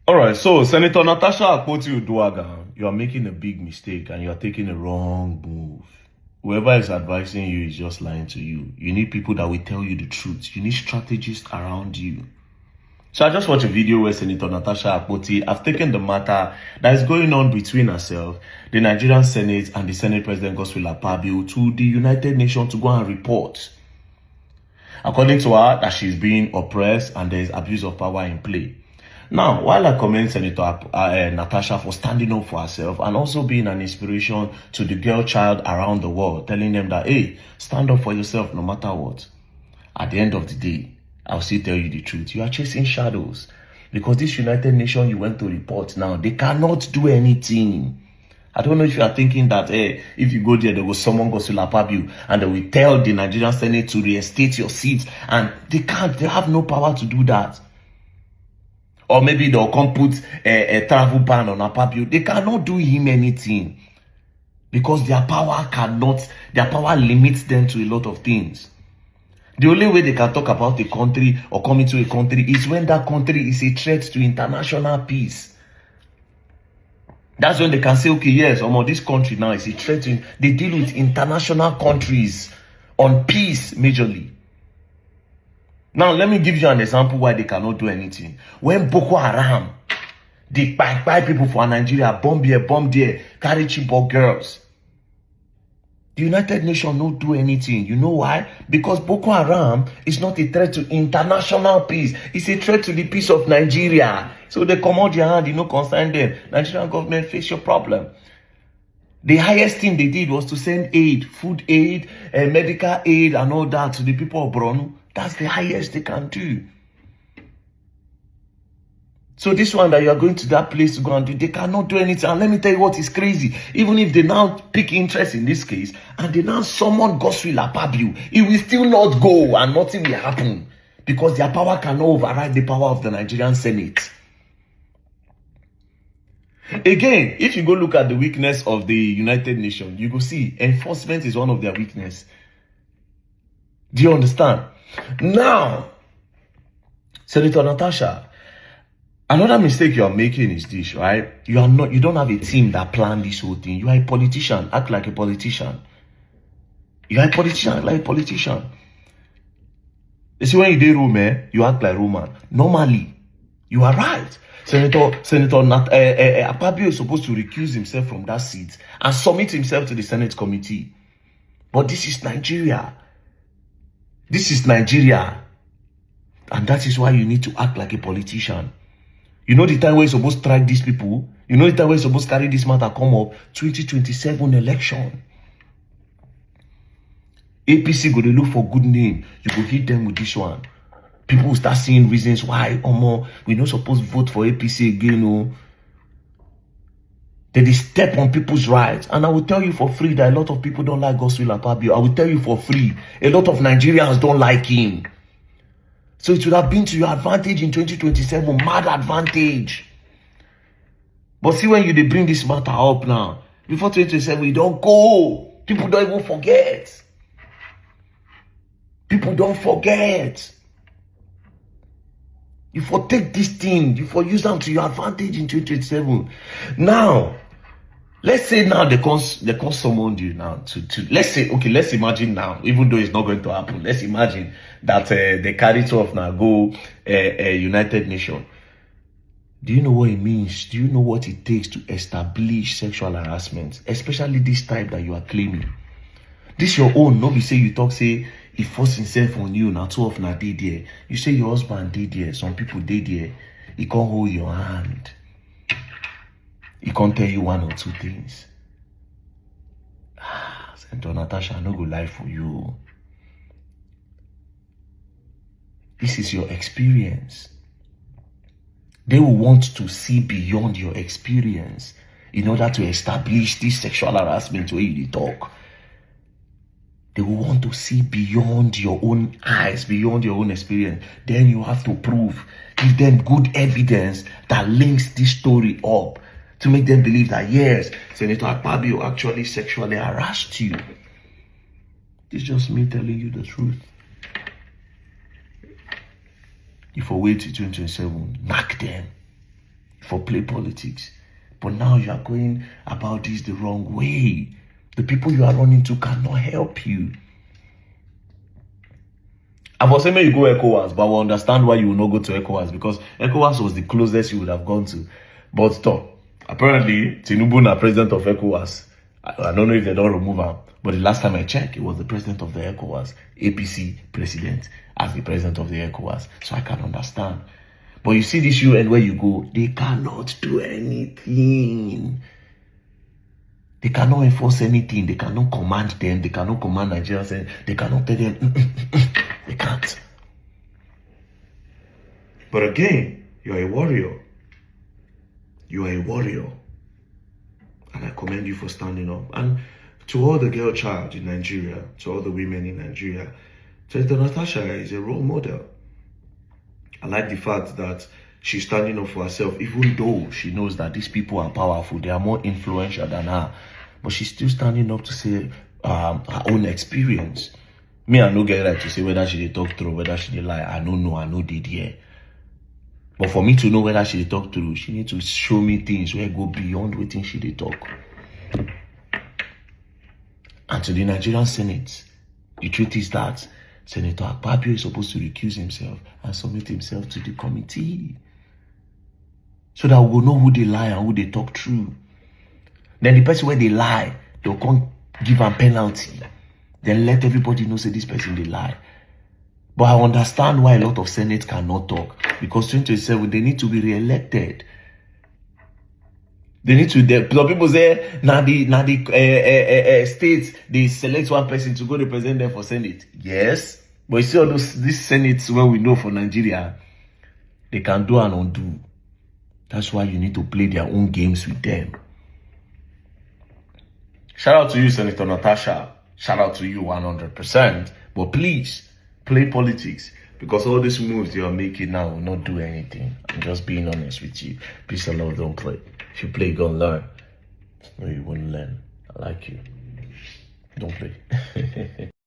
All right, so Senator Natasha Akpoti-Uduaghan, you are making a big mistake and you are taking a wrong move. Whoever is advising you is just lying to you. You need people that will tell you the truth. You need strategists around you. So I just watched a video where Senator Natasha Akpoti have taken the matter that is going on between herself, the Nigerian Senate, and the Senate President Godswill Akpabio to the United Nations to go and report. According to her, that she's being oppressed and there is abuse of power in play. Now, while I commend Senator Natasha for standing up for herself and also being an inspiration to the girl child around the world, telling them that, hey, stand up for yourself no matter what. At the end of the day, I'll still tell you the truth. You are chasing shadows. Because this United Nations you went to report now, they cannot do anything. I don't know if you are thinking that, hey, if you go there, there will someone Godswill Akpabio and they will tell the Nigerian Senate to reinstate your seats. And they can't. They have no power to do that. Or maybe they'll come put a travel ban on Akpabio. They cannot do him anything. Because their power limits them to a lot of things. The only way they can talk about a country or come into a country is when that country is a threat to international peace. That's when they can say, okay, yes, this country now is a threat to... They deal with international countries on peace majorly. Now, let me give you an example why they cannot do anything. When Boko Haram, they buy people for Nigeria, bomb here, bomb there, carry Chibok girls. The United Nations don't do anything. You know why? Because Boko Haram is not a threat to international peace. It's a threat to the peace of Nigeria. So they come out their hand, concern them. Nigerian government face your problem. The highest thing they did was to send aid, food aid, medical aid and all that to the people of Borno. That's the highest they can do. So this one that you are going to that place to go and do, they cannot do anything. And let me tell you what is crazy. Even if they now pick interest in this case, and they now summon Godswill Akpabio, it will still not go and nothing will happen. Because their power cannot override the power of the Nigerian Senate. Again, if you go look at the weakness of the United Nations, you go see enforcement is one of their weakness. Do you understand? Now, Senator Natasha, another mistake you are making is this, right? You don't have a team that planned this whole thing. You are a politician. Act like a politician. You are a politician. Act like a politician. You see, when you do Roman, you act like Roman. Normally, you are right. Senator Akpabio is supposed to recuse himself from that seat and submit himself to the Senate committee. But this is Nigeria. This is Nigeria. And that is why you need to act like a politician. You know the time where you're supposed to strike these people? You know the time where you're supposed to carry this matter come up? 2027 election. APC go to look for good name. You go hit them with this one. People will start seeing reasons why, we're not supposed to vote for APC again, They step on people's rights. And I will tell you for free that a lot of people don't like Godswill Akpabio. I will tell you for free, a lot of Nigerians don't like him. So it would have been to your advantage in 2027, mad advantage. But see when they bring this matter up now, before 2027, we don't go. People don't even forget. People don't forget. You for take this thing, you for use them to your advantage in 2027. Now, let's say now they can summon you now to let's say, okay, let's imagine now, even though it's not going to happen, let's imagine that they carry it off now, go United Nations. Do you know what it means? Do you know what it takes to establish sexual harassment, especially this type that you are claiming? This your own, no be say you talk, say, he forced himself on you, now two of na did there. You say your husband did there, some people did there. He can't hold your hand. He can't tell you one or two things. Senator Natasha, I no go lie for you. This is your experience. They will want to see beyond your experience in order to establish this sexual harassment where you talk. They will want to see beyond your own eyes, beyond your own experience. Then you have to prove, give them good evidence that links this story up to make them believe that, yes, Senator Akpabio actually sexually harassed you. It's just me telling you the truth. If I wait till 2027, knock them. for play politics. But now you are going about this the wrong way. The people you are running to cannot help you. I was saying you go ECOWAS, but I will understand why you will not go to ECOWAS, because ECOWAS was the closest you would have gone to. But stop. Apparently, Tinubu is president of ECOWAS. I don't know if they don't remove him, but the last time I checked, it was the president of the ECOWAS, APC president, as the president of the ECOWAS. So I can understand. But you see this UN where you go, they cannot do anything. They cannot enforce anything. They cannot command them. They cannot command Nigerians. They cannot tell them. They can't. But again, you are a warrior. You are a warrior. And I commend you for standing up. And to all the girl child in Nigeria, to all the women in Nigeria, Senator Natasha is a role model. I like the fact that she's standing up for herself, even though she knows that these people are powerful. They are more influential than her. But she's still standing up to say her own experience. Me, I no get right to say whether she did talk through, whether she did lie. I don't know, I know did here. But for me to know whether she did talk through, she need to show me things where go beyond waiting she did talk. And to the Nigerian Senate, the truth is that Senator Akpabio is supposed to recuse himself and submit himself to the committee, so that we will know who they lie and who they talk true. Then the person where they lie, they'll come give a penalty. Then let everybody know say this person they lie. But I understand why a lot of Senate cannot talk, because 2027 they need to be re-elected. They need to. Some people say now the states they select one person to go represent them for Senate. Yes, but you see all these Senates where we know for Nigeria, they can do and undo. That's why you need to play their own games with them. Shout out to you, Senator Natasha. Shout out to you 100%. But please, play politics. Because all these moves you are making now will not do anything. I'm just being honest with you. Peace and love, don't play. If you play, you're going to learn. No, you wouldn't learn. I like you. Don't play.